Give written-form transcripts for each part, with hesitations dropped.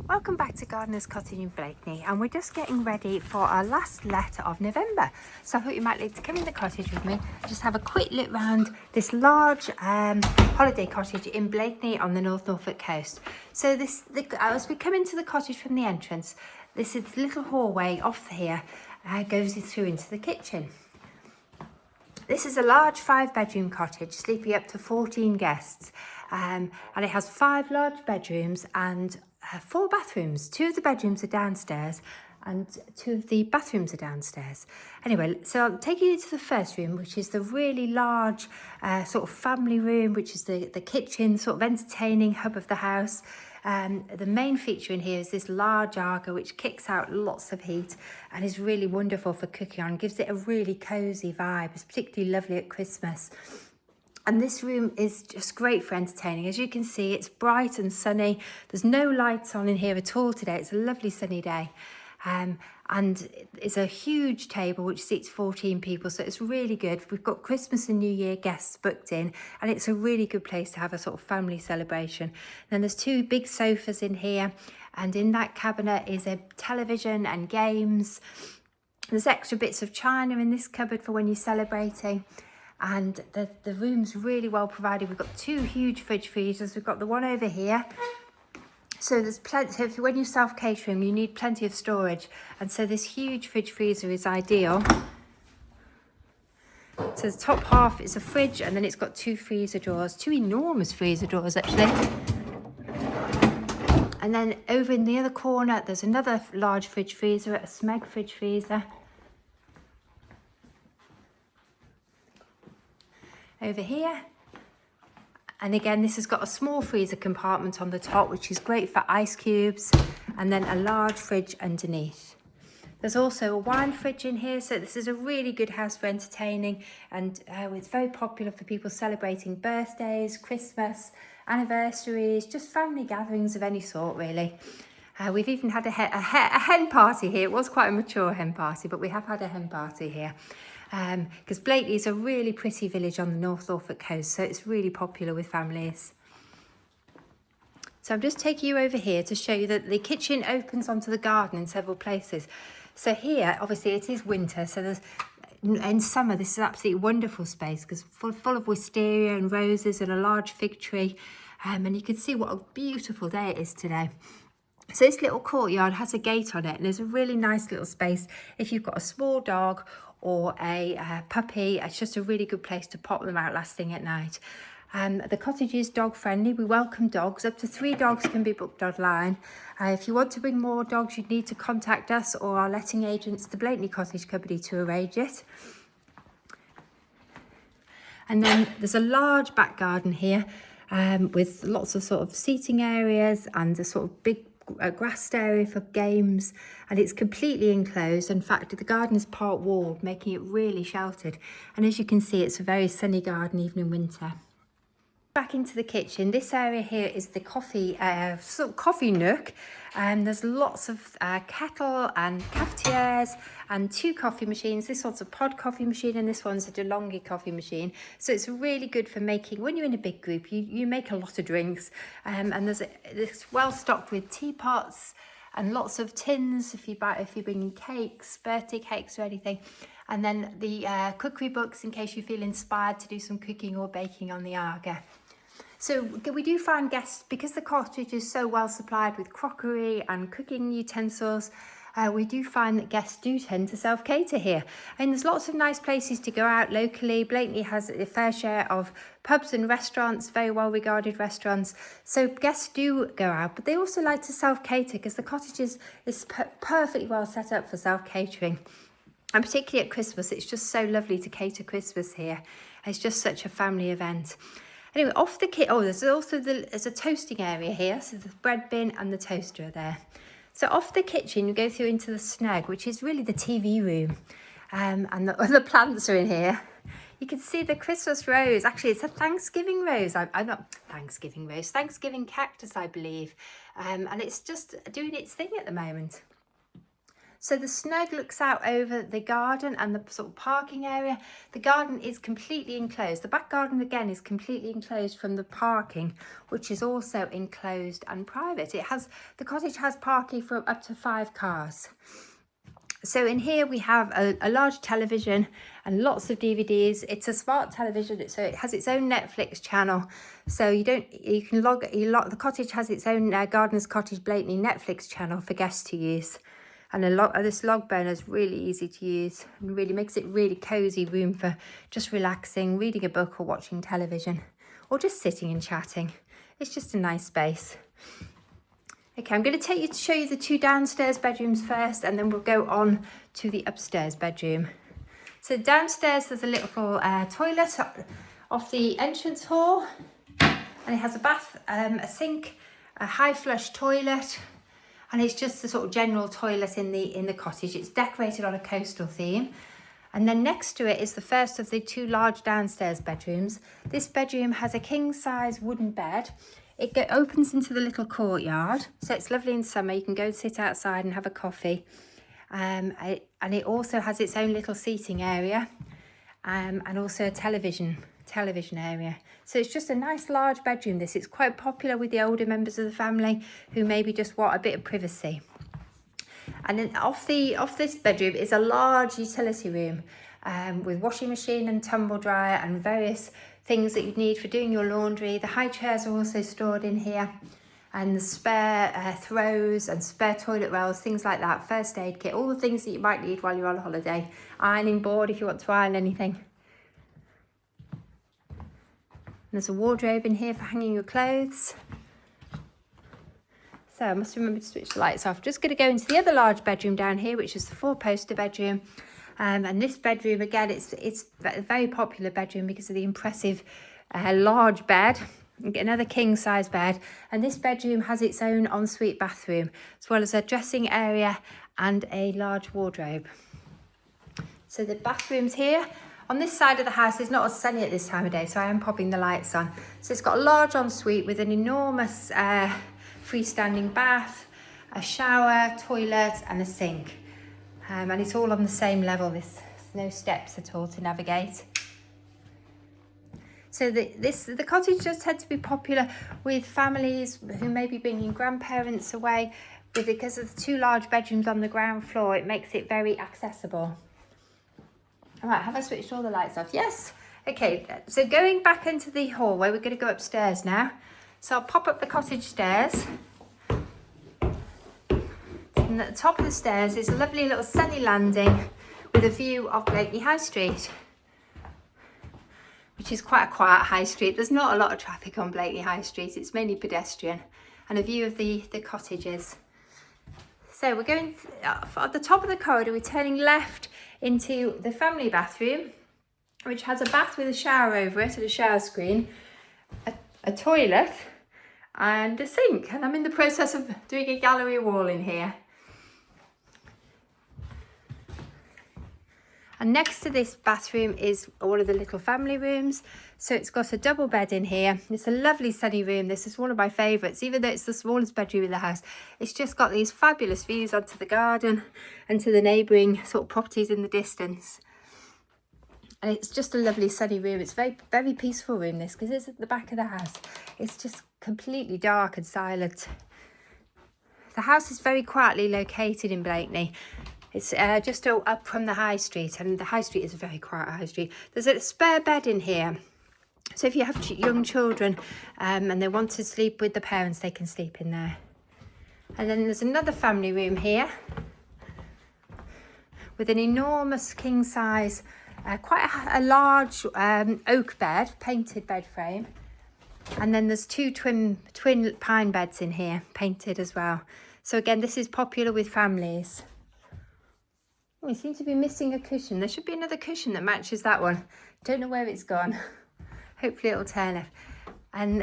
Welcome back to Gardeners Cottage in Blakeney, and we're just getting ready for our last let of November. So I thought you might like to come in the cottage with me, just have a quick look round this large holiday cottage in Blakeney on the North Norfolk Coast. So as we come into the cottage from the entrance, this is little hallway off here goes through into the kitchen. This is a large 5-bedroom cottage, sleeping up to 14 guests, and it has 5 large bedrooms and 4 bathrooms. 2 of the bedrooms are downstairs and 2 of the bathrooms are downstairs. Anyway, so I'm taking you to the first room, which is the really large sort of family room, which is the kitchen, sort of entertaining hub of the house. The main feature in here is this large Aga, which kicks out lots of heat and is really wonderful for cooking on, gives it a really cosy vibe. It's particularly lovely at Christmas. And this room is just great for entertaining. As you can see, it's bright and sunny. There's no lights on in here at all today. It's a lovely sunny day. And it's a huge table which seats 14 people, so it's really good. We've got Christmas and New Year guests booked in, and it's a really good place to have a sort of family celebration. Then there's 2 big sofas in here, and in that cabinet is a television and games. There's extra bits of china in this cupboard for when you're celebrating. And the room's really well provided. We've got 2 huge fridge freezers. We've got the one over here. So there's plenty of, when you're self-catering, you need plenty of storage. And so this huge fridge freezer is ideal. So the top half is a fridge, and then it's got 2 freezer drawers, 2 enormous freezer drawers actually. And then over in the other corner, there's another large fridge freezer, a Snug fridge freezer. Over here, and again this has got a small freezer compartment on the top, which is great for ice cubes, and then a large fridge underneath. There's also a wine fridge in here, so this is a really good house for entertaining, and it's very popular for people celebrating birthdays, Christmas, anniversaries, just family gatherings of any sort really. We've even had a hen party here. It was quite a mature hen party, but we have had a hen party here. Because Blakeney is a really pretty village on the North Norfolk Coast, so it's really popular with families. So I'm just taking you over here to show you that the kitchen opens onto the garden in several places. So here, obviously it is winter, so in summer this is an absolutely wonderful space because full of wisteria and roses and a large fig tree, and you can see what a beautiful day it is today. So this little courtyard has a gate on it, and there's a really nice little space if you've got a small dog or a puppy. It's just a really good place to pop them out last thing at night. The cottage is dog friendly. We welcome dogs. Up to 3 dogs can be booked online. If you want to bring more dogs, you'd need to contact us or our letting agents, the Blakeney Cottage Company, to arrange it. And then there's a large back garden here with lots of sort of seating areas and a sort of big grassed area for games, and it's completely enclosed. In fact, the garden is part walled, making it really sheltered, and as you can see, it's a very sunny garden even in winter. Back into the kitchen, this area here is the coffee sort of coffee nook, and there's lots of kettle and cafetières and 2 coffee machines. This one's a pod coffee machine and this one's a DeLonghi coffee machine, so it's really good for making, when you're in a big group, you make a lot of drinks, and it's well stocked with teapots and lots of tins if you're bringing cakes, birthday cakes or anything, and then the cookery books in case you feel inspired to do some cooking or baking on the Aga. So we do find guests, because the cottage is so well supplied with crockery and cooking utensils, we do find that guests do tend to self-cater here. And there's lots of nice places to go out locally. Blakeney has a fair share of pubs and restaurants, very well regarded restaurants. So guests do go out, but they also like to self-cater because the cottage is perfectly well set up for self-catering. And particularly at Christmas, it's just so lovely to cater Christmas here. It's just such a family event. Anyway, off the kit, there's also there's a toasting area here, so the bread bin and the toaster are there. So off the kitchen, you go through into the Snug, which is really the TV room, and the plants are in here. You can see the Christmas rose. Actually, it's a Thanksgiving rose. I'm not Thanksgiving rose, Thanksgiving cactus, I believe, and it's just doing its thing at the moment. So the Snug looks out over the garden and the sort of parking area. The garden is completely enclosed. The back garden again is completely enclosed from the parking, which is also enclosed and private. The cottage has parking for up to 5 cars. So in here we have a large television and lots of DVDs. It's a smart television, so it has its own Netflix channel. So the cottage has its own Gardeners Cottage Blakeney Netflix channel for guests to use. And this log burner is really easy to use and really makes it really cozy room for just relaxing, reading a book or watching television, or just sitting and chatting. It's just a nice space. Okay, I'm going to show you the 2 downstairs bedrooms first, and then we'll go on to the upstairs bedroom. So downstairs there's a little toilet off the entrance hall, and it has a bath, a sink, a high flush toilet, and it's just the sort of general toilet in the cottage. It's decorated on a coastal theme. And then next to it is the first of the 2 large downstairs bedrooms. This bedroom has a king size wooden bed. It opens into the little courtyard, so it's lovely in summer. You can go and sit outside and have a coffee. And it also has its own little seating area, and also a television area. So it's just a nice large bedroom. It's quite popular with the older members of the family who maybe just want a bit of privacy. And then off this bedroom is a large utility room with washing machine and tumble dryer and various things that you'd need for doing your laundry. The high chairs are also stored in here, and the spare throws and spare toilet rolls, things like that, first aid kit, all the things that you might need while you're on holiday. Ironing board if you want to iron anything. And there's a wardrobe in here for hanging your clothes. So I must remember to switch the lights off. Just going to go into the other large bedroom down here, which is the 4-poster bedroom. And this bedroom, again, it's a very popular bedroom because of the impressive large bed. Another king size bed. And this bedroom has its own ensuite bathroom, as well as a dressing area and a large wardrobe. So the bathrooms here. On this side of the house, it's not as sunny at this time of day, so I am popping the lights on. So it's got a large ensuite with an enormous freestanding bath, a shower, toilet and a sink. And it's all on the same level. There's no steps at all to navigate. So the cottage does tend to be popular with families who may be bringing grandparents away, but because of the 2 large bedrooms on the ground floor, it makes it very accessible. All right, have I switched all the lights off? Yes. Okay, so going back into the hallway, we're going to go upstairs now. So I'll pop up the cottage stairs. And at the top of the stairs is a lovely little sunny landing with a view of Blakeney High Street, which is quite a quiet high street. There's not a lot of traffic on Blakeney High Street. It's mainly pedestrian, and a view of the cottages. So we're going at the top of the corridor. We're turning left into the family bathroom, which has a bath with a shower over it and a shower screen, a toilet and a sink. And I'm in the process of doing a gallery wall in here. And next to this bathroom is all of the little family rooms. So it's got a double bed in here. It's a lovely sunny room. This is one of my favourites, even though it's the smallest bedroom in the house. It's just got these fabulous views onto the garden and to the neighbouring sort of properties in the distance. And it's just a lovely sunny room. It's very, very peaceful room, this, because it's at the back of the house. It's just completely dark and silent. The house is very quietly located in Blakeney. It's just up from the high street, and the high street is a very quiet high street. There's a spare bed in here. So if you have young children and they want to sleep with the parents, they can sleep in there. And then there's another family room here with an enormous king size, quite a large oak bed, painted bed frame. And then there's 2 twin pine beds in here, painted as well. So again, this is popular with families. Oh, we seem to be missing a cushion. There should be another cushion that matches that one. Don't know where it's gone. Hopefully it'll turn up. And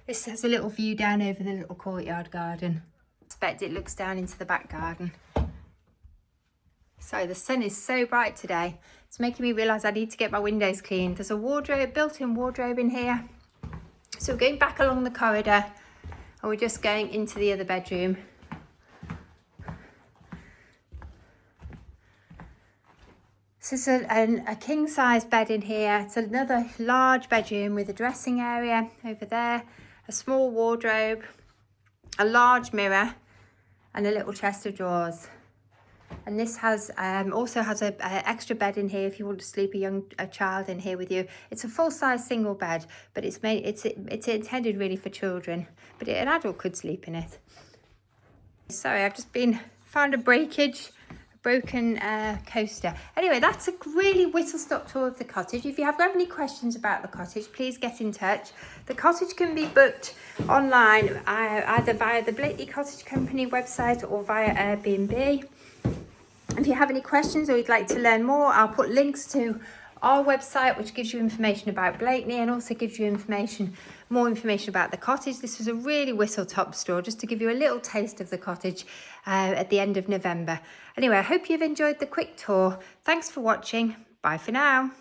this has a little view down over the little courtyard garden. I expect it looks down into the back garden. Sorry, the sun is so bright today. It's making me realise I need to get my windows cleaned. There's a wardrobe, built-in wardrobe in here. So we're going back along the corridor and we're just going into the other bedroom. So it's a king size bed in here. It's another large bedroom with a dressing area over there, a small wardrobe, a large mirror, and a little chest of drawers. And this has also has a extra bed in here if you want to sleep a child in here with you. It's a full-size single bed, but it's intended really for children, but an adult could sleep in it. Sorry, I've just found a breakage, a broken coaster. Anyway, that's a really whistle-stop tour of the cottage. If you have any questions about the cottage, please get in touch. The cottage can be booked online either via the Blakeney Cottage Company website or via Airbnb. If you have any questions or you'd like to learn more, I'll put links to our website, which gives you information about Blakeney and also gives you more information about the cottage. This was a really whistle-top tour just to give you a little taste of the cottage at the end of November. Anyway, I hope you've enjoyed the quick tour. Thanks for watching. Bye for now.